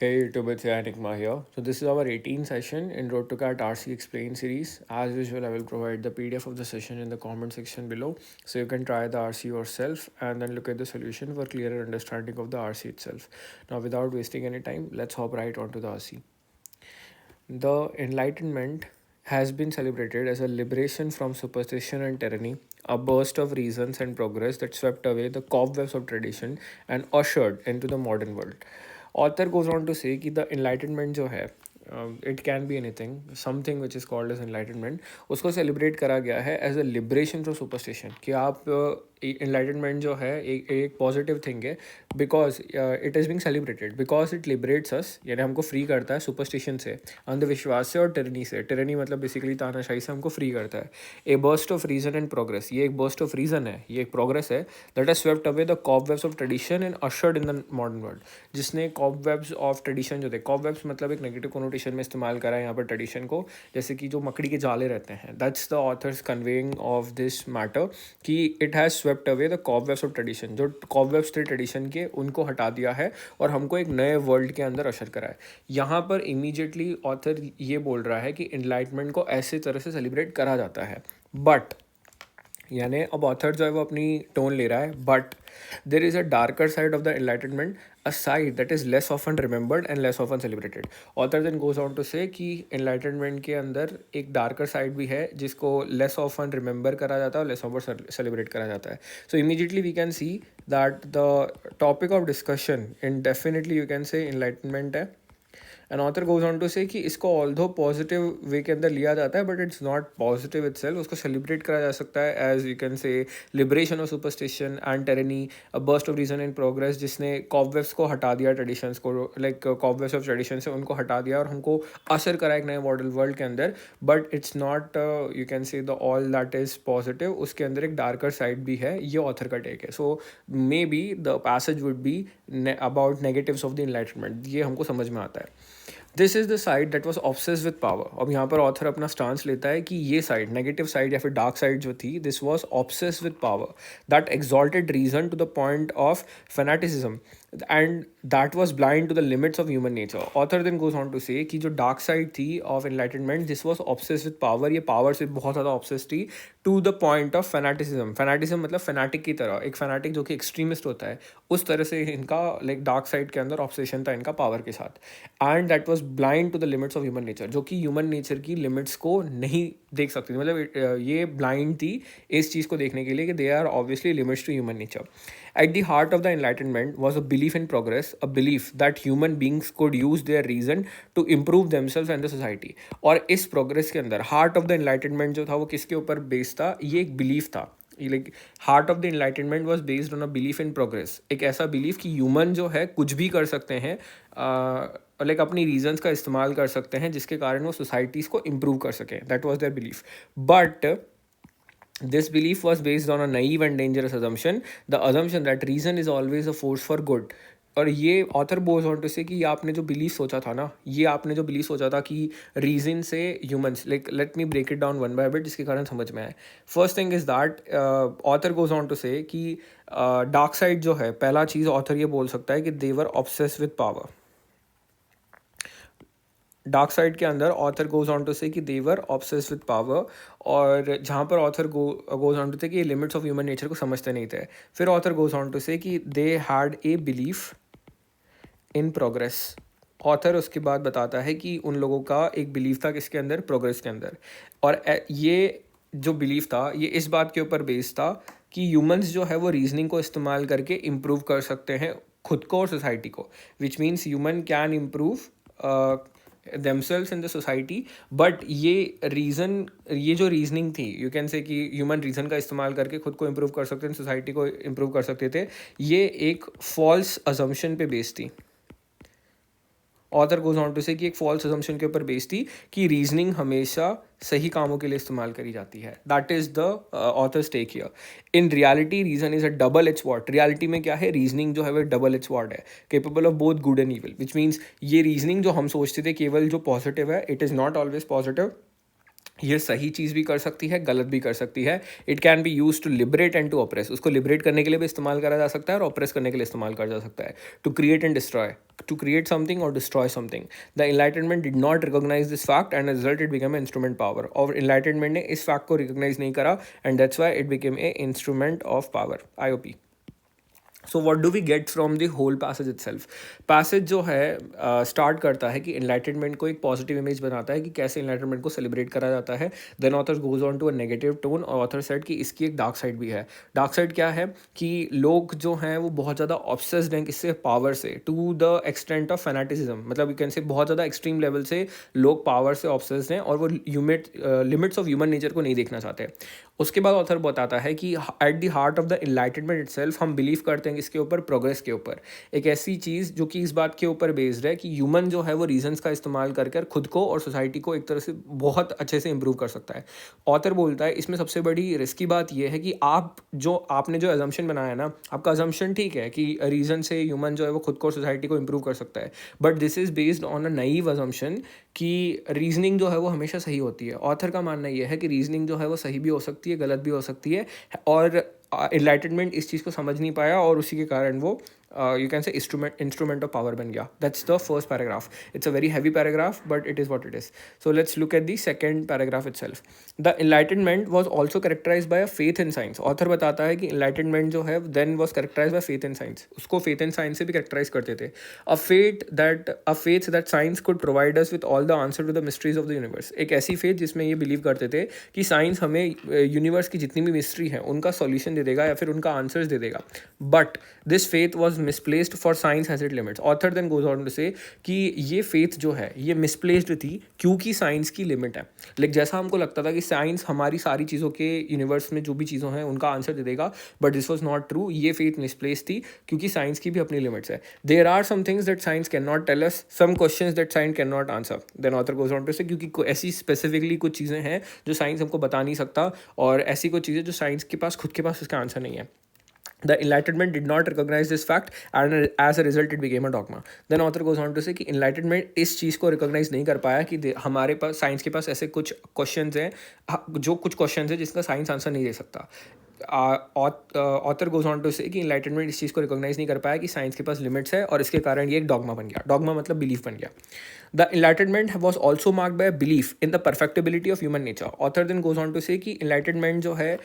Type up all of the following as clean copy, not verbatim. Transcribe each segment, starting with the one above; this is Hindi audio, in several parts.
Hey YouTube, it's Enigma here. So this is our 18th session in Road to Cat RC Explain series. As usual, I will provide the PDF of the session in the comment section below, so you can try the RC yourself and then look at the solution for clearer understanding of the RC itself. Now, without wasting any time, let's hop right onto the RC. The Enlightenment has been celebrated as a liberation from superstition and tyranny, a burst of reasons and progress that swept away the cobwebs of tradition and ushered into the modern world. Author goes on to say कि the enlightenment जो है it can be anything something which is called as enlightenment उसको सेलिब्रेट करा गया है as a liberation from superstition कि आप एनलाइटनमेंट जो है एक पॉजिटिव थिंग है because it is being celebrated because it liberates us यानी हमको फ्री करता है सुपरस्टिशन से अंधविश्वास से और टिरनी से टिरनी मतलब बेसिकली तानाशाही से हमको फ्री करता है a burst of reason and progress ये एक बर्स्ट ऑफ रीजन है ये एक प्रोग्रेस है that has swept away the cobwebs of tradition and ushered in the modern world जिसने कॉबवेब्स ऑफ ट्रेडिशन जो थे कॉबवेब्स मतलब एक नेगेटिव कोनोटेशन में इस्तेमाल करा है यहाँ पर ट्रेडिशन को जैसे कि जो मकड़ी के जाले रहते हैं that's the author's conveying of this matter कि it has swept away the cobwebs of tradition जो कॉबवेब्स थे ट्रेडिशन के उनको हटा दिया है और हमको एक नए वर्ल्ड के अंदर अशर करा है यहाँ पर इमीडिएटली ऑथर ये बोल रहा है कि एनलाइटमेंट को ऐसे तरह से सेलिब्रेट करा जाता है बट यानी अब ऑथर जो है वो अपनी टोन ले रहा है but there is a darker side of the enlightenment a side that is less often remembered and less often celebrated author then goes on to say कि एनलाइटनमेंट के अंदर एक डार्कर साइड भी है जिसको लेस ऑफन रिमेंबर करा जाता है और लेस ऑफन सेलिब्रेट करा जाता है so immediately we can see that the topic of discussion in definitely you can say enlightenment है an author goes on to say कि इसको ऑल दो पॉजिटिव वे के अंदर लिया जाता है but it's not positive itself उसको सेलिब्रेट करा जा सकता है as you can say liberation of superstition and tyranny a burst of reason in progress जिसने कॉबवेब्स को हटा दिया ट्रेडिशंस को लाइक कॉबवेब्स ऑफ ट्रेडिशन से उनको हटा दिया और हमको असर करा एक नए मॉडल वर्ल्ड के अंदर but it's not you can से the all that is positive उसके अंदर एक डार्कर साइड भी है ये ऑथर का टेक है so maybe the passage would be about negatives of the enlightenment ये हमको समझ में आता है this is the side that was obsess with power अब यहाँ पर ऑथर अपना स्टांस लेता है कि ये साइड नेगेटिव साइड या फिर डार्क साइड जो थी this was obsess with power that exalted reason to the point of fanaticism and that was blind to the limits of human nature author then goes on to say कि जो डार्क साइड थी of enlightenment this was obsess with power ये पावर से बहुत ज़्यादा ऑब्सेस थी to the point of fanaticism fanatism मतलब फेनाटिक की तरह एक फेनाटिक जो कि एक्सट्रीमिस्ट होता है उस तरह से इनका लाइक डार्क साइड के अंदर ऑब्सेशन था इनका पावर के साथ and that was blind to the limits of human nature जो कि ह्यूमन नेचर की लिमिट्स को नहीं देख सकती थी मतलब ये ब्लाइंड थी इस चीज़ को देखने के लिए कि they are obviously limits to human nature at the heart of the enlightenment was a belief in progress a belief that human beings could use their reason to improve themselves and the society और इस प्रोग्रेस के अंदर हार्ट ऑफ द एनलाइटनमेंट जो था वो किसके ऊपर बेस्ड था ये एक बिलीफ था like heart of the enlightenment was based on a belief in progress एक ऐसा बिलीफ कि ह्यूमन जो है कुछ भी कर सकते हैं लाइक अपनी रीजंस का इस्तेमाल कर सकते हैं जिसके कारण वो सोसाइटीज़ को इम्प्रूव कर सकें that was their belief but this belief was based on a naive and dangerous assumption, the assumption that reason is always a force for good. और ये author Bhoj on to say कि ये आपने जो बिलीव सोचा था ना ये आपने जो बिलीव सोचा था कि रीजन से humans like let me break it down one by bit जिसके कारण समझ में आए first thing is that author goes on to say कि डार्क साइड जो है पहला चीज़ ऑथर ये बोल सकता है कि they were obsess with power dark side के अंदर author goes on to say कि देवर ऑब्सेस विद पावर और जहाँ पर ऑथर गोज ऑन टू थे कि ये लिमिट्स ऑफ ह्यूमन नेचर को समझते नहीं थे फिर author goes on to say कि they had a belief in progress author उसके बाद बताता है कि उन लोगों का एक बिलीफ था किसके अंदर प्रोग्रेस के अंदर और ये जो बिलीफ था ये इस बात के ऊपर बेस्ड था कि ह्यूमंस जो है वो रीजनिंग को इस्तेमाल करके इम्प्रूव कर सकते हैं खुद को और सोसाइटी को which means human can improve themselves in the society but ये जो रीजनिंग थी यू कैन से कि ह्यूमन रीजन का इस्तेमाल करके खुद को इम्प्रूव कर सकते थे सोसाइटी को इम्प्रूव कर सकते थे ये एक फॉल्स अजम्पशन पे बेस्ड थी author goes on to say कि एक फॉल्स अजम्पशन के ऊपर बेस्ड थी कि रीजनिंग हमेशा सही कामों के लिए इस्तेमाल करी जाती है that is the author's take here in reality reason is a double edge word reality में क्या है रीजनिंग जो है वो डबल एच वर्ड है capable of both good and evil which means ये रीजनिंग जो हम सोचते थे केवल जो पॉजिटिव है it is not always positive ये सही चीज़ भी कर सकती है, गलत भी कर सकती है। It can be use to liberate and to oppress. उसको लिबरेट करने के लिए भी इस्तेमाल करा जा सकता है और ऑप्रेस करने के लिए इस्तेमाल करा जा सकता है। To create and destroy, to create something और destroy something. The enlightenment did not recognise this fact and result it become a instrument power. और इनलाइटनमेंट ने इस फैक्ट को रिकॉग्नाइज नहीं करा and that's why it became a instrument of power, IOP। So what do we get from the whole passage itself? Passage जो है स्टार्ट करता है कि इनलाइटनमेंट को एक पॉजिटिव इमेज बनाता है कि कैसे इनलाइटनमेंट को सेलिब्रेट करा जाता है। Then author goes on to a negative tone और ऑथर सेड कि इसकी एक डार्क साइड भी है। डार्क साइड क्या है कि लोग जो हैं वो बहुत ज़्यादा ऑब्सेस्ड हैं किससे, पावर से, टू द एक्सटेंट ऑफ फैनाटिज्म। मतलब यू कैन से बहुत ज़्यादा एक्सट्रीम लेवल से लोग पावर से ऑब्सेस्ड हैं और वो लिमिट्स ऑफ ह्यूमन नेचर को नहीं देखना चाहते। उसके बाद ऑथर बताता है कि eight the heart of the enlightenment itself हम बिलीव करते हैं इसके ऊपर, प्रोग्रेस के ऊपर। एक ऐसी चीज़ जो कि इस बात के ऊपर बेस्ड है कि ह्यूमन जो है वो रीजंस का इस्तेमाल कर खुद को और सोसाइटी को एक तरह से बहुत अच्छे से इंप्रूव कर सकता है। ऑथर बोलता है इसमें सबसे बड़ी रिस्की बात यह है कि आपने जो एजम्पशन बनाया ना, आपका एजम्पशन ठीक है कि रीजन से ह्यूमन जो है वो खुद को और सोसाइटी को इंप्रूव कर सकता है, but this is based on a naive assumption कि रीजनिंग जो है वो हमेशा सही होती है। ऑथर का मानना यह है कि रीजनिंग जो है वो सही भी हो सकती है, गलत भी हो सकती है, और इनलाइटनमेंट इस चीज़ को समझ नहीं पाया और उसी के कारण वो you can say instrument of power बन गया। That's the first paragraph. It's a very heavy paragraph but it is what it is. So let's look at the second paragraph itself. The enlightenment was also characterized by a faith in science. Author बताता है कि इनलाइटनमेंट जो है then was characterize by faith in science. उसको फेथ इन साइंस से भी करेक्टराइज करते थे। A faith that science could provide us with all the answer to the mysteries of the universe. एक ऐसी फेथ जिसमें ये बिलीव करते थे कि साइंस हमें यूनिवर्स की जितनी भी मिस्ट्री है उनका सॉल्यूशन दे देगा या फिर उनका आंसर्स दे देगा। But this faith was misplaced for science has it limits. Author then goes on to say कि ये फेथ जो है ये मिसप्लेस्ड थी क्योंकि साइंस की लिमिट है। लाइक जैसा हमको लगता था कि साइंस हमारी सारी चीज़ों के यूनिवर्स में जो भी चीज़ों हैं उनका आंसर दे देगा, but this was not true. ये फेथ मिसप्लेस थी क्योंकि साइंस की भी अपनी लिमिट्स है। There are some things that science can not tell us, some questions that science can not answer. Then author goes on to say क्योंकि ऐसी स्पेसिफिकली कुछ चीज़ें हैं जो साइंस हमको बता नहीं सकता और ऐसी कुछ चीज़ें जो साइंस के पास खुद के पास उसका आंसर नहीं है। The Enlightenment did not recognize this fact and as a result it became a dogma. Then author goes on to say कि Enlightenment इस चीज़ को recognize नहीं कर पाया कि हमारे पास साइंस के पास ऐसे कुछ क्वेश्चंस हैं, जो कुछ क्वेश्चंस हैं जिसका साइंस आंसर नहीं दे सकता। Author goes on to say कि इनलाइटनमेंट इस चीज़ को रिकॉग्नाइज नहीं कर पाया कि साइंस के पास लिमिट्स है और इसके कारण ये एक डॉगमा बन गया। डॉगमा मतलब बिलीफ बन गया। The enlightenment was also marked by belief in the perfectibility of human nature. Author then goes on to say कि इनलाइटनमेंट जो है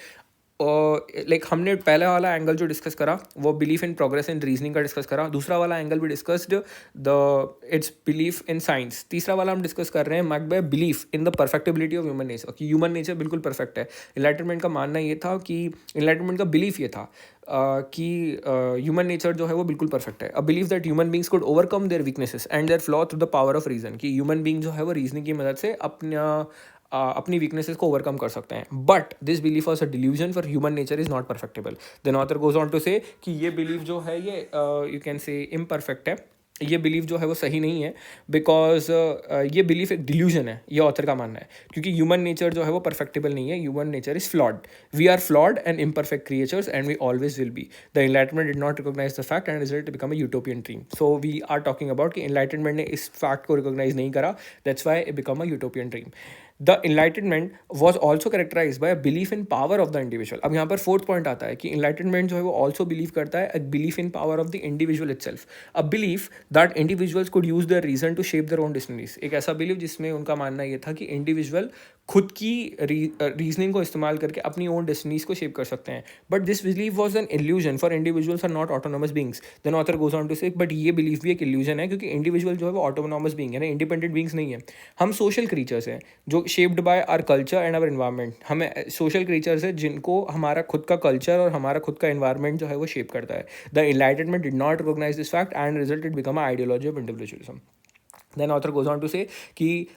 लाइक हमने पहला वाला एंगल जो डिस्कस करा वो belief in progress in reasoning का डिस्कस करा। दूसरा वाला एंगल भी discussed the it's belief in science. तीसरा वाला हम डिस्कस कर रहे हैं marked by belief in the perfectibility of human nature, कि ह्यूमन नेचर बिल्कुल परफेक्ट है। इनलाइटनमेंट का मानना ये था कि इनलाइटनमेंट का बिलीफ ये था कि ह्यूमन नेचर जो है वो बिल्कुल परफेक्ट है। A believe that human beings could overcome their weaknesses and their flaw through the power of reason, कि ह्यूमन बींग जो है वो रीजनिंग की मदद से अपनी वीकनेसेस को ओवरकम कर सकते हैं। But this belief was a delusion for human nature is not perfectible. Then author goes on to say कि ये बिलीफ जो है ये यू कैन से इम्परफेक्ट है, ये बिलीफ जो है वो सही नहीं है बिकॉज ये बिलीफ एक डिल्यूजन है, ये ऑथर का मानना है, क्योंकि ह्यूमन नेचर जो है वो परफेक्टेबल नहीं है। Human nature is flawed, we are flawed and imperfect creatures and we always will be. The enlightenment did not recognise the fact and result become a utopian dream. So we are talking about कि इनलाइटनमेंट ने इस फैक्ट को रिकॉग्नाइज नहीं करा, that's why it become a utopian dream. The enlightenment was also characterized by belief in power of the individual. अब यहाँ पर फोर्थ पॉइंट आता है कि इनलाइटनमेंट जो है वो ऑल्सो बिलीव करता है belief in power of the individual itself, a belief that individuals could use their reason to shape their own destinies. एक ऐसा बिलीव जिसमें उनका मानना ये था कि इंडिविजुअल खुद की रीजनिंग को इस्तेमाल करके अपनी ओन डेस्टिनीज को शेप कर सकते हैं। But this believe was an illusion for individuals are not autonomous beings. Then author goes on to say but ये बिलीफ भी एक इल्यूजन है क्योंकि इंडिविजुअल जो है वो ऑटोनॉमस बींग है ना, इंडिपेंडेंट बींग्स नहीं है। हम सोशल क्रीचर्स हैं जो shaped by our culture and our environment. हमें सोशल क्रीचर्स है जिनको हमारा खुद का कल्चर और हमारा खुद का इन्वायरमेंट जो है वो शेप करता है। The enlightenment did not recognise this fact and resulted become a ideology of individualism. Then author goes on to say कि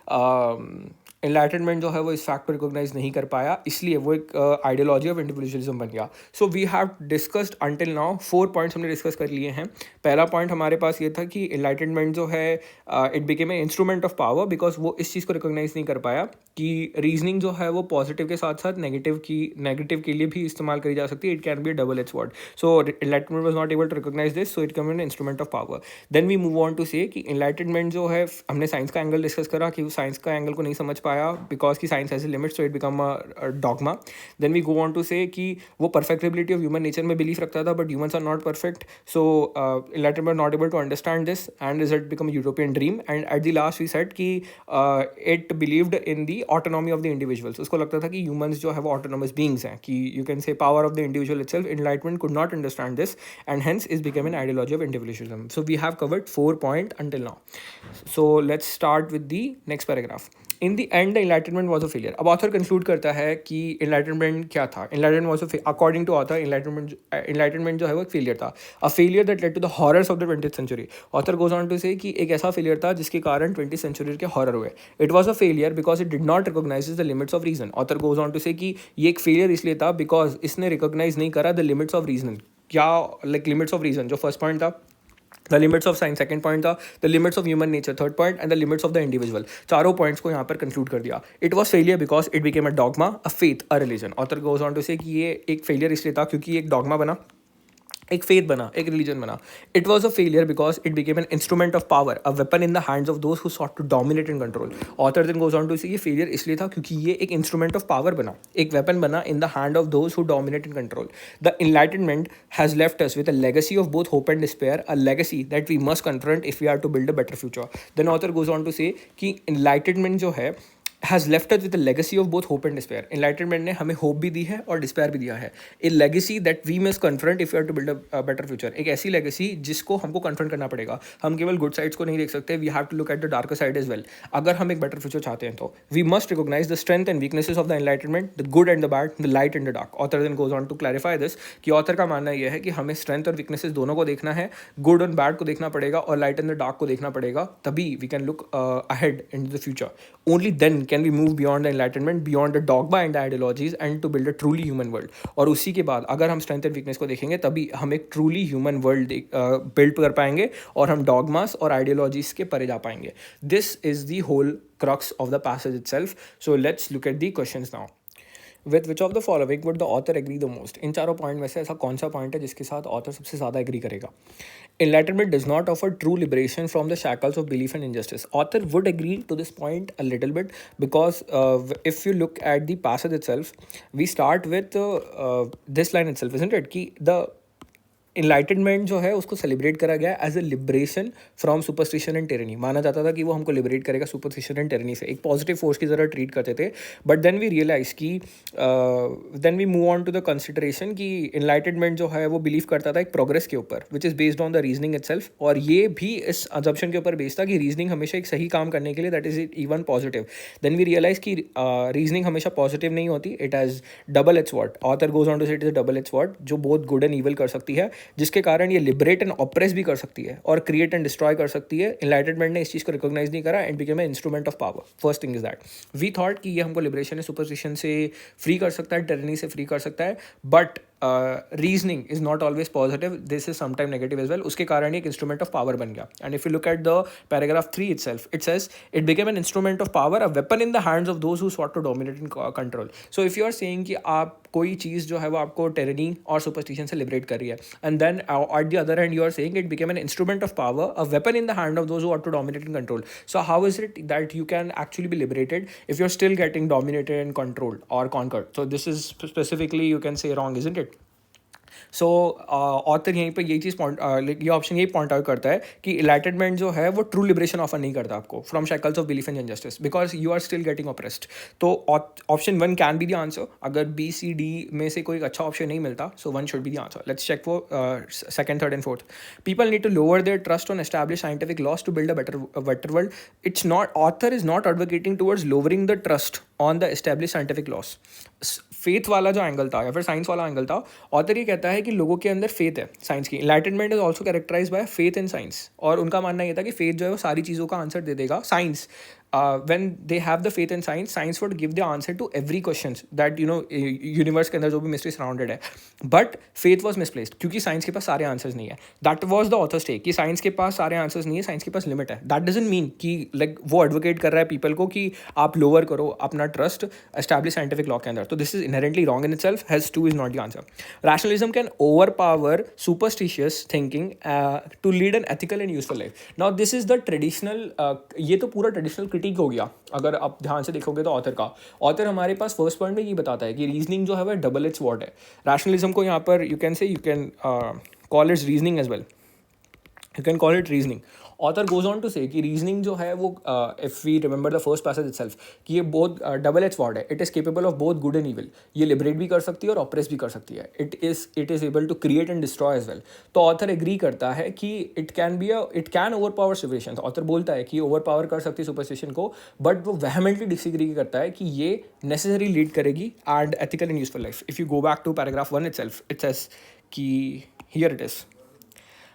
इनलाइटनमेंट जो है वो इस फैक्ट को रिकॉग्नाइज नहीं कर पाया, इसलिए वो एक आइडियोलॉजी ऑफ इंडिविजुअलिज्म बन गया। So we have discussed until now 4 points हमने डिस्कस कर लिए हैं। पहला पॉइंट हमारे पास ये था कि इनलाइटनमेंट जो है it became a instrument of power because वो इस चीज़ को रिकॉग्नाइज नहीं कर पाया कि रीजनिंग जो है वो पॉजिटिव के साथ साथ नेगेटिव के लिए भी इस्तेमाल करी जा सकती है। It can be a double edge word. So enlightenment was not able to recognise this, so it come an instrument of power. Then we move on to say कि इनलाइटनमेंट जो है, हमने साइंस का एंगल डिस्कस करा कि साइंस का एंगल को नहीं समझ पाया आया बिकॉज की science has limit, so it become a dogma. Then we go on to say कि वो परफेक्टिबिलिटी ऑफ ह्यूमन नेचर में बिलीव रखता था, but humans are not perfect, so enlightenment not able to understand this and result become European dream. And at the last we said कि it believed in the autonomy of the individuals. उसको लगता था कि ह्यूमंस जो है वो ऑटोनॉमस बींग्स हैं, कि यू कैन से power of the individual itself. Enlightenment could not understand this and hence is became an ideology of individualism. So we have covered 4 points until now. So let's start with the next paragraph. In the end, the enlightenment was a failure. अब author conclude करता है कि enlightenment क्या था. Enlightenment was a according to author, enlightenment जो है वो एक failure था. A failure that led to the horrors of the 20th century. Author goes on to say कि एक ऐसा failure था जिसके कारण 20th century के horror हुए. It was a failure because it did not recognize the limits of reason. Author goes on to say कि ये एक failure इसलिए था because इसने recognize नहीं करा the limits of reason. क्या लाइक लिमिट्स ऑफ रीजन, जो फर्स्ट पॉइंट था the limits of science, second point था the limits of human nature, third point, and the limits of the individual. चारों पॉइंट्स को यहाँ पर कंक्लूड कर दिया. It was failure because it became a dogma, a faith, a religion. Author goes on to say कि ये एक फेलियर इसलिए था क्योंकि एक डॉगमा बना, एक फेथ बना, एक रिलीजन बना. It was a failure because it became an instrument of power, a weapon in the hands of those who sought to dominate and control. Author then goes on to say ये फेलियर इसलिए था क्योंकि ये एक इंस्ट्रूमेंट ऑफ पावर बना, एक वेपन बना in the hand of those who dominate and control. The enlightenment has left us with a legacy of both hope and despair, a legacy that we must confront if we are to build a better future. Then author goes on to say कि एनलाइटनमेंट जो है has left us with a legacy of both hope and despair. Enlightenment ने हमें hope भी दी है और despair भी दिया है. A legacy that we must confront if we are to build a better future. एक ऐसी legacy जिसको हमको confront करना पड़ेगा. हम केवल good sides को नहीं देख सकते. We have to look at the darker side as well. अगर हम एक better future चाहते हैं तो we must recognize the strength and weaknesses of the enlightenment, the good and the bad, the light and the dark. Author then goes on to clarify this कि author का मानना यह है कि हमें strength और weaknesses दोनों को देखना है, good और bad को देखना पड़ेगा और light and the dark को देखना पड़ेगा. तभी we can look ahead into the future. Only then can we move beyond the enlightenment, beyond the dogma and the ideologies, and to build a truly human world. और उसी के बाद अगर हम स्ट्रेंथ एंड वीकनेस को देखेंगे तभी हम एक ट्रूली ह्यूमन वर्ल्ड बिल्ड कर पाएंगे और हम डॉगमास और आइडियोलॉजीज के परे जा पाएंगे. This is the whole crux of the passage itself. So let's look at the questions now. With which of the following would the author agree the most. इन चारों पॉइंट में से ऐसा कौन सा पॉइंट है जिसके साथ ऑथर सबसे ज़्यादा एग्री करेगा. Enlightenment does not offer true liberation from the shackles of belief and injustice. Author would agree to this point a little bit because if you look at the passage itself, we start with this line itself, isn't it? कि the इनलाइटनमेंट जो है उसको सेलिब्रेट करा गया as a liberation from superstition and tyranny. माना जाता था कि वो हमको लिबरेट करेगा सुपरस्टिशन एंड टेरनी से, एक पॉजिटिव फोर्स की तरह ट्रीट करते थे. बट देन वी रियलाइज कि then we move on to the consideration कि इनलाइटनमेंट जो है वो बिलीव करता था एक प्रोग्रेस के ऊपर which is based on the reasoning itself. और ये भी इस अजम्पशन के ऊपर बेस्ड था कि रीजनिंग हमेशा एक सही काम करने के लिए that is it even positive. Then we realise कि रीजनिंग हमेशा पॉजिटिव नहीं होती, it has double edge word. Author goes on to say it is a double edge word जो बोथ गुड एंड ईवल कर सकती है, जिसके कारण ये लिबरेट एंड ऑप्रेस भी कर सकती है और क्रिएट एंड डिस्ट्रॉय कर सकती है. एनलाइटनमेंट ने इस चीज़ को रिकॉग्नाइज नहीं करा and became an instrument of power. First thing is that we thought कि ये हमको लिबरेशन है सुपरस्टिशन से फ्री कर सकता है, टेरनी से फ्री कर सकता है, but reasoning is not always positive, this is sometime negative as well. उसके कारण एक इंस्ट्रूमेंट ऑफ पावर बन गया. And if you look at the paragraph 3 itself, it says it became an instrument of power, a weapon in the hands of those who sought to dominate and control. So if you are saying कि आप कोई चीज़ जो है वो आपको टेरनी और सुपरस्टिशन से लिबरेट कर रही है, and then at the other end you are saying it became an instrument of power, a weapon in the hand of those who want to dominate and control. So how is it that you can actually be liberated if you are still getting dominated and controlled और conquered. So this is specifically you can say wrong, isn't it? So author यहीं पर यही चीज़ ये ऑप्शन यही पॉइंट आउट करता है कि एनलाइटनमेंट जो है वो ट्रू लिबरेशन ऑफर नहीं करता आपको from shackles of belief and injustice because you are still getting oppressed. तो option 1 can be the answer. अगर बी सी डी में से कोई अच्छा ऑप्शन नहीं मिलता, so 1 should be the answer. Let's check for second, third and fourth. People need to lower their trust on establish scientific laws to build a better world. It's not, author is not advocating towards lowering the trust on the establish scientific loss. Faith वाला जो एंगल था या फिर साइंस वाला एंगल था, ऑथर ये कहता है कि लोगों के अंदर फेथ है साइंस की. Enlightenment is also characterise by faith in science. और उनका मानना ये था कि फेथ जो है वो सारी चीज़ों का आंसर दे देगा. Science when they have the faith in science, science would give the answer to every questions that universe के अंदर जो भी mystery surrounded है. But faith was misplaced क्योंकि साइंस के पास सारे आंसर्स नहीं है. That was the author's take कि साइंस के पास सारे आंसर्स नहीं है, साइंस के पास लिमिट है. That doesn't mean कि like वो एडवोकेट कर रहा है पीपल को कि आप लोअर करो अपना ट्रस्ट एस्टैब्लिश साइंटिफिक लॉ के अंदर. तो this is inherently wrong in itself. Has 2 is not the answer. Rationalism can overpower superstitious thinking to lead an ethical and useful life. Now this is the traditional, ये तो पूरा ट्रेडिशनल क्रिटिक हो गया अगर आप ध्यान से देखोगे तो ऑथर हमारे पास फर्स्ट पॉइंट में ये बताता है कि रीजनिंग जो है वह डबल एज स्वॉर्ड है. रैशनलिज्म को यहाँ पर you can call its reasoning as well. You can call it reasoning. Author goes on to say कि reasoning जो है वो if we remember the first passage itself कि ये बहुत double edged sword है. It is capable of both good and evil. ये liberate भी कर सकती है और oppress भी कर सकती है. It is able to create and destroy as well. तो author agree करता है कि it can overpower superstition. तो author बोलता है कि overpower कर सकती है superstition को, but वो vehemently disagree करता है कि ये necessary lead करेगी and ethical and useful life. If you go back to paragraph 1 itself, it says कि here it is.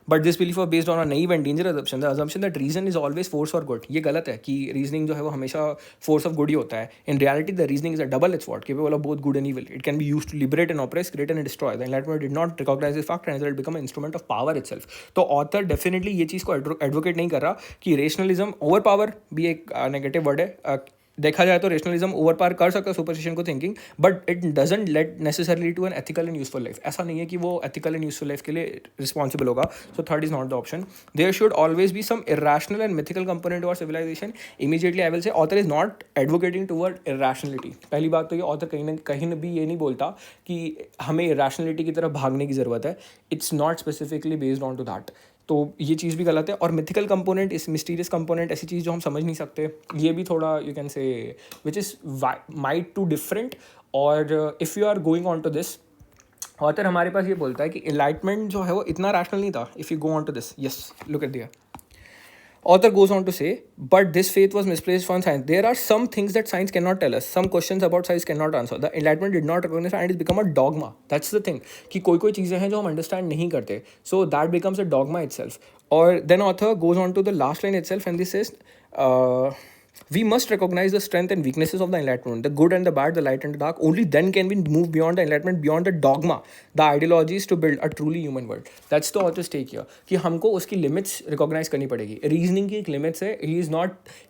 But this belief was based on a naive and dangerous assumption, the assumption that reason is always force for good. ये गलत है कि रीजनिंग जो है वो हमेशा फोर्स ऑफ गुड ही होता है. In reality the reasoning is a double edge sword capable of both good and evil. It can be used to liberate and oppress, create and destroy. The enlightment did not recognise this fact and it become a instrument of power itself. तो ऑथर डेफिनेटली ये चीज़ को एडवोकेट नहीं कर रहा कि रेशनलिज्म ओवर पावर भी एक नेगेटिव वर्ड है. देखा जाए तो रेशनलिज्म ओवर पावर कर सकता है सुपरस्टिशन को thinking, but it doesn't let necessarily to an ethical and useful life. ऐसा नहीं है कि वो एथिकल एंड यूजफुल लाइफ के लिए रिस्पॉन्सिबल होगा. So third is not the option. There should always be some irrational and mythical component to our civilization. Immediately I will say author is not advocating toward irrationality. पहली बात तो ये ऑथर कहीं भी ये नहीं बोलता कि हमें इरैशनलिटी की तरफ भागने की ज़रूरत है. It's not specifically based on to that. तो ये चीज़ भी गलत है. और मिथिकल कंपोनेंट, इस मिस्टीरियस कंपोनेंट, ऐसी चीज़ जो हम समझ नहीं सकते, ये भी थोड़ा you can say which is might too different. और if you are going on to this, author हमारे पास ये बोलता है कि एनलाइटमेंट जो है वो इतना रैशनल नहीं था. If you go on to this, yes, look at there. Author goes on to say, but this faith was misplaced on science. There are some things that science cannot tell us. Some questions about science cannot answer. The Enlightenment did not recognize and it's become a dogma. That's the thing. कि कोई चीज़ें हैं जो हम understand नहीं करते. So that becomes a dogma itself. और then author goes on to the last line itself and this says, we must recognize the strength and weaknesses of the Enlightenment, the good and the bad, the light and the dark. Only then can we move beyond the Enlightenment, beyond the dogma, the ideologies to build a truly human world. That's the author's take here. कि हमको उसकी limits recognize करनी पड़ेगी. Reasoning की एक limits है.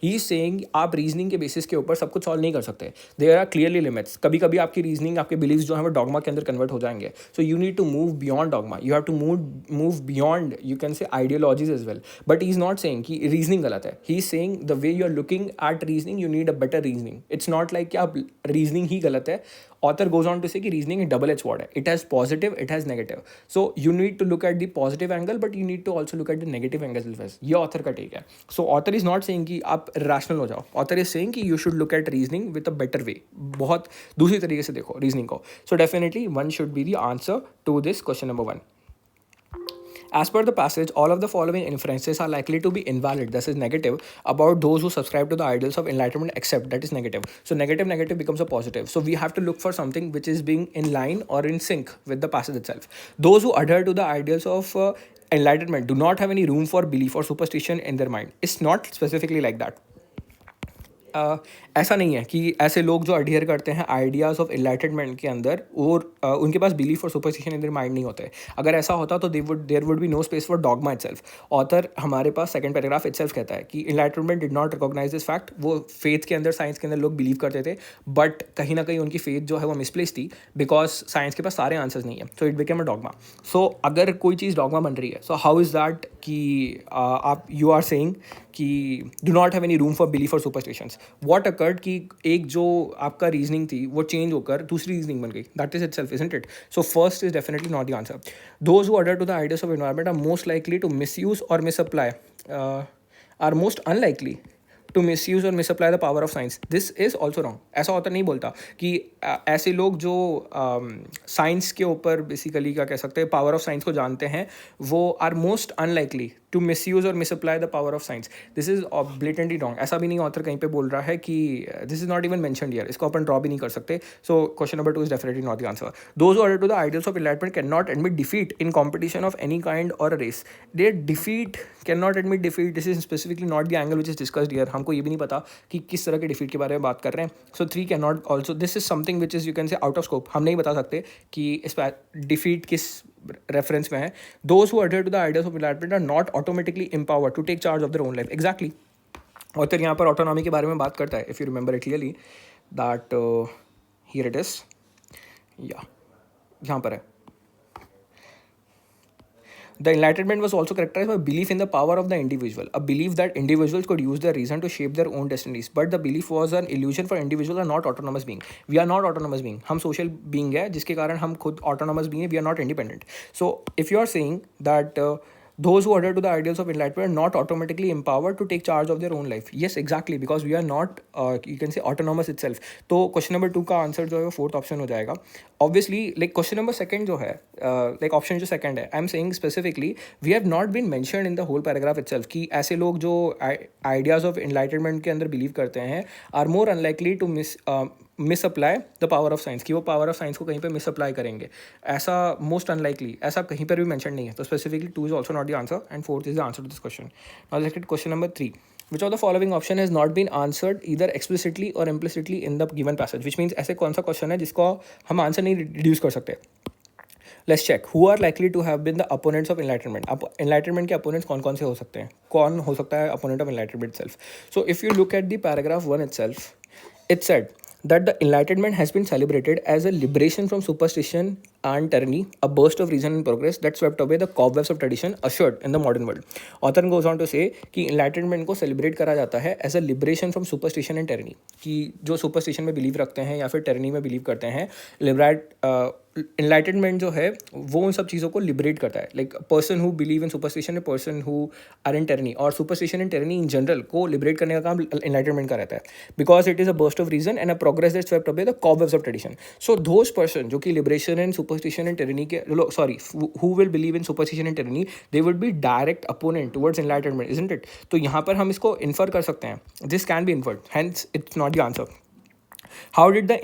He is saying आप reasoning के basis के ऊपर सब कुछ solve नहीं कर सकते. There are clearly limits. कभी कभी आपकी reasoning, आपके beliefs जो हैं वो dogma के अंदर convert हो जाएंगे. So you need to move beyond dogma. You have to move beyond, you can say, ideologies as well. But he is not saying कि reasoning गलत है. He is saying the way you are looking at reasoning, you need a better reasoning. It's not like कि आप reasoning ही गलत है. Author goes on to say कि reasoning is double-edged sword है. It has positive, it has negative. So you need to look at the positive angle, but you need to also look at the negative angles as well. ये author का take है. So author is not saying कि आप rational हो जाओ. Author is saying कि you should look at reasoning with a better way. बहुत दूसरी तरीके से देखो reasoning को. So definitely one should be the answer to this question number 1. As per the passage, all of the following inferences are likely to be invalid, this is negative, about those who subscribe to the ideals of enlightenment except, that is negative. So negative becomes a positive. So we have to look for something which is being in line or in sync with the passage itself. Those who adhere to the ideals of enlightenment do not have any room for belief or superstition in their mind. It's not specifically like that. ऐसा नहीं है कि ऐसे लोग जो अडियर करते हैं आइडियाज़ ऑफ एनलाइटनमेंट के अंदर और उनके पास बिलीफ और सुपरस्टिशन इन देयर माइंड नहीं होते. अगर ऐसा होता तो there would be no space for dogma itself. Author हमारे पास सेकंड पैराग्राफ इटसेल्फ कहता है कि enlightenment did not recognise this fact. वो फेथ के अंदर, साइंस के अंदर लोग बिलीव करते थे, बट कहीं ना कहीं उनकी फेथ जो है वो मिसप्लेस थी बिकॉज साइंस के पास सारे आंसर्स नहीं है. So it became a dogma. So अगर कोई चीज़ डॉगमा बन रही है, सो हाउ इज़ दैट कि आप यू आर सेइंग कि do not have any room for belief और सुपरस्टिशंस. व्हाट अकर्ड कि एक जो आपका रीजनिंग थी वो चेंज होकर दूसरी रीजनिंग बन गई. That is itself, isn't it? So first is definitely not the answer. Those who adhere to the ideas of environment are most likely to misuse और misapply, are most unlikely to misuse और misapply the power of science. This is also wrong. ऐसा होता नहीं बोलता कि ऐसे लोग जो साइंस के ऊपर बेसिकली क्या कह सकते हैं, पावर ऑफ साइंस को जानते हैं, वो are most unlikely to misuse और misapply the power of science. This is blatantly wrong. ऐसा भी नहीं ऑथर कहीं पे बोल रहा है कि this is not even mentioned here. इसको अपन ड्रॉ भी नहीं कर सकते. So question number 2 is definitely not the answer. Those who adhere to the ideals of enlightenment can not admit defeat in competition of any kind और race. They defeat, can not admit defeat. This is specifically not the angle which is discussed here. हमको ये भी नहीं पता कि किस तरह के डिफीट के बारे में बात कर रहे हैं. सो 3 can not also. This is something which is you can से आउट ऑफ स्कोप. हम नहीं बता सकते कि इस डिफीट किस रेफरेंस में है. Those who adhere to the ideas of enlightment are not automatically empowered to take charge of their own life. Exactly. Author यहाँ पर ऑटोनॉमी के बारे में बात करता है. If you remember it clearly that here it is, या यहाँ पर है. The Enlightenment was also characterized by belief in the power of the individual, a belief that individuals could use their reason to shape their own destinies. But the belief was an illusion, for individuals are not autonomous being. We are not autonomous being. हम social being है जिसके कारण हम खुद autonomous being है. We are not independent. So if you are saying that those who adhere to the ideals of enlightenment are not automatically empowered to take charge of their own life. Yes, exactly, because we are not you can say autonomous itself. तो क्वेश्चन नंबर 2 का आंसर जो है वो फोर्थ ऑप्शन हो जाएगा. Obviously like question number second जो है लाइक ऑप्शन जो सेकंड है, I am saying specifically we have not been mentioned in the whole paragraph itself कि ऐसे लोग जो आइडियाज ऑफ एनलाइटनमेंट के अंदर बिलीव करते हैं are more unlikely to misapply the power of science, कि वो पावर ऑफ साइंस को कहीं पे मिस अप्लाई करेंगे. ऐसा मोस्ट अनलाइकली, ऐसा कहीं पर भी मेंशन नहीं है. तो specifically 2 is also not the answer and 4th is the answer to this question. Now let's get question number 3. Which of the following option has not been answered either explicitly or implicitly in the given passage? Which means ऐसे कौन सा क्वेश्चन है जिसको हम आंसर नहीं रिड्यूस कर सकते. Let's check. Who are likely to have been the opponents of enlightenment? अब enlightenment के opponents कौन कौन से हो सकते हैं? कौन हो सकता है opponent of enlightenment itself? So if you look at the paragraph 1 itself, it said that the enlightenment has been celebrated as a liberation from superstition and tyranny, a burst of reason and progress that swept away the cobwebs of tradition ushered in the modern world. Author goes on to say कि enlightenment को celebrate करा जाता है as a liberation from superstition and tyranny, कि जो superstition में believe रखते हैं या फिर tyranny में believe करते हैं, enlightenment जो है वो उन सब चीज़ों को liberate करता है. Like a person who believe in superstition, a person who are in tyranny, और superstition and tyranny in general को liberate करने का काम enlightenment का रहता है, because it is a burst of reason and a progress that swept away the cobwebs of tradition. So those person जो कि liberation and superstition and tyranny के who will believe in superstition and tyranny, they would be direct opponent towards enlightenment, isn't it? तो यहाँ पर हम इसको infer कर सकते हैं. This can be inferred, hence it's not the answer. How did the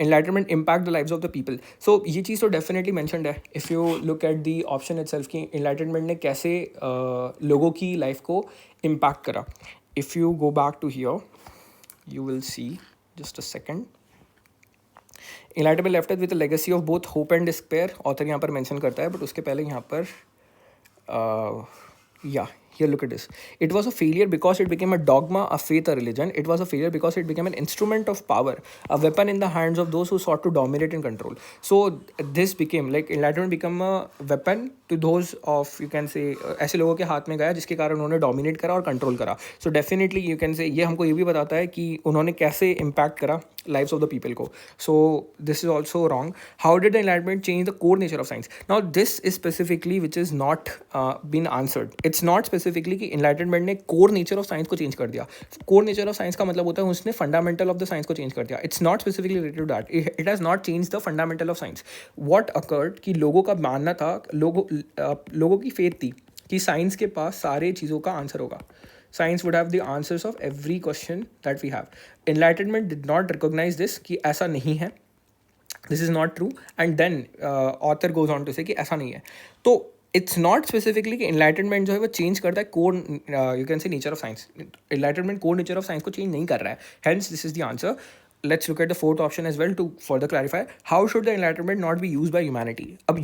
enlightenment impact the lives of the people? So ये चीज़ तो definitely mentioned है. If you look at the option itself कि enlightenment ने कैसे लोगों की life को impact करा. If you go back to here, you will see, just a second. Enlightenment left us with a legacy of both hope and despair. Author यहाँ पर mention करता है, but उसके पहले यहाँ पर here look at this. It was a failure because it became a dogma, a faith, a religion. It was a failure because it became an instrument of power, a weapon in the hands of those who sought to dominate and control. So this became like enlightenment become a weapon to those of, you can say, ऐसे लोगों के हाथ में गया जिसके कारण उन्होंने डोमिनेट करा और कंट्रोल करा. सो डेफिनेटली यू कैन से ये हमको ये भी बताता है कि उन्होंने कैसे इम्पैक्ट करा lives of the people को. So this is also wrong. How did the enlightenment change the core nature of science? Now this is specifically which is not been answered. It's not specifically कि enlightenment ने core nature of science को change कर दिया. core nature of science का मतलब होता है उसने fundamental of the science को change कर दिया. It's not specifically related to that. It has not changed the fundamental of science. What occurred कि लोगों का मानना था, लोगों की faith थी कि साइंस के पास सारे चीज़ों का आंसर होगा. Science would have the answers of every question that we have. Enlightenment did not recognize this कि ऐसा नहीं है. This is not true. And then author goes on to say कि ऐसा नहीं है. तो it's not specifically कि enlightenment जो है वो change करता है core you can say nature of science. Enlightenment core nature of science को change नहीं कर रहा है. Hence this is the answer. Let's look at the fourth option as well to further clarify. How should the enlightenment not be used by humanity? अब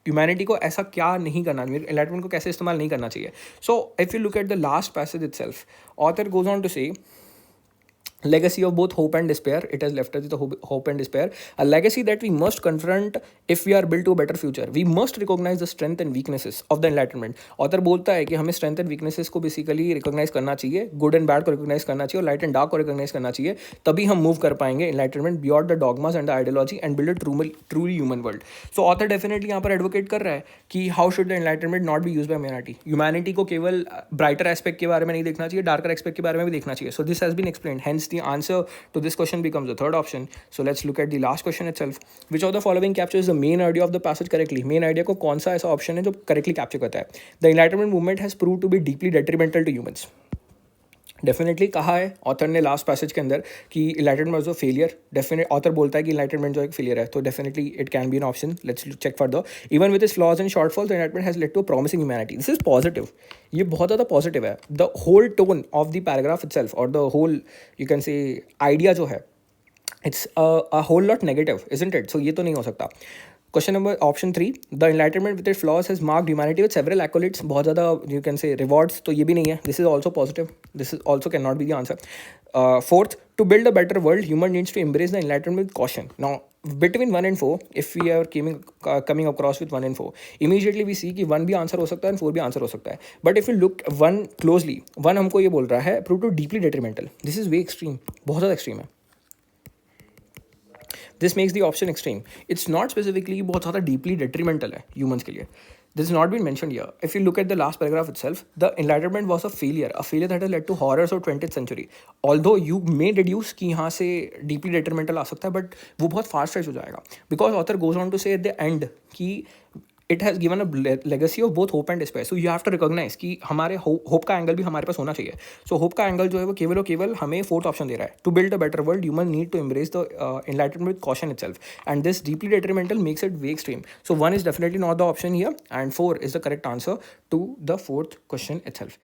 ह्यूमैनिटी को ऐसा क्या नहीं करना चाहिए, एनलाइटमेंट को कैसे इस्तेमाल नहीं करना चाहिए. So if you look at the last passage itself, author goes on to say legacy of both hope and despair. It has left us with the hope and despair, a legacy that we must confront if we are built to a better future. We must recognize the strength and weaknesses of the enlightenment. Author बोलता है कि हमें strength and weaknesses को basically recognize करना चाहिए, good and bad को recognize करना चाहिए और light and dark को recognize करना चाहिए, तभी हम move कर पाएंगे enlightenment beyond the dogmas and the ideology and build a truly human world. So author definitely यहाँ पर advocate कर रहा है कि how should the enlightenment not be used by humanity. Humanity को केवल brighter aspect के बारे में नहीं देखना चाहिए, darker aspect के बारे में भी देखना चाहिए. So this has been explained. Hence the answer to this question becomes the third option. So let's look at the last question itself. Which of the following captures the main idea of the passage correctly? Main idea को कौन सा ऐसा option है जो correctly capture करता है? The Enlightenment movement has proved to be deeply detrimental to humans. Definitely कहा है ऑथर ने लास्ट पैसेज के अंदर कि enlightenment was a failure. Definite author बोलता है कि इनलाइटनमेंट जो एक फेलियर है, तो definitely it can be an option. Let's check for the even with its flaws and shortfalls the enlightenment has led to promising humanity. This is positive. ये बहुत ज़्यादा पॉजिटिव है. The whole tone of the paragraph itself और the whole you can say idea जो है, it's a whole lot negative, isn't it? So ये तो नहीं हो सकता. Question number option 3, the enlightenment with its flaws has marked humanity with several accolades. बहुत ज़्यादा you can say rewards तो ये भी नहीं है. This is also positive. This is also cannot be the answer. Fourth, to build a better world, human needs to embrace the enlightenment with caution. Now, between 1 and 4, if we are coming across with 1 and 4, immediately we see कि 1 भी आंसर हो सकता है and 4 भी आंसर हो सकता है. But if you look 1 closely, 1 हमको ये बोल रहा है prove to deeply detrimental. This is way extreme. बहुत ज़्यादा extreme है. This makes the option extreme. It's not specifically बहुत ज़्यादा deeply detrimental है humans के लिए. This has not been mentioned here. If you look at the last paragraph itself, the enlightenment was a failure that has led to horrors of 20th century. Although you may deduce कि यहाँ से deeply detrimental आ सकता है, but वो बहुत far stretch हो जाएगा. Because author goes on to say at the end कि it has given a legacy of both hope and despair. So you have to recognize कि हमारे hope का angle भी हमारे पास होना चाहिए. So hope का angle जो है वो केवल और केवल हमें fourth option दे रहा है. To build a better world, human need to embrace the enlightenment with caution itself. And this deeply detrimental makes it way extreme. So 1 is definitely not the option here, and 4 is the correct answer to the fourth question itself.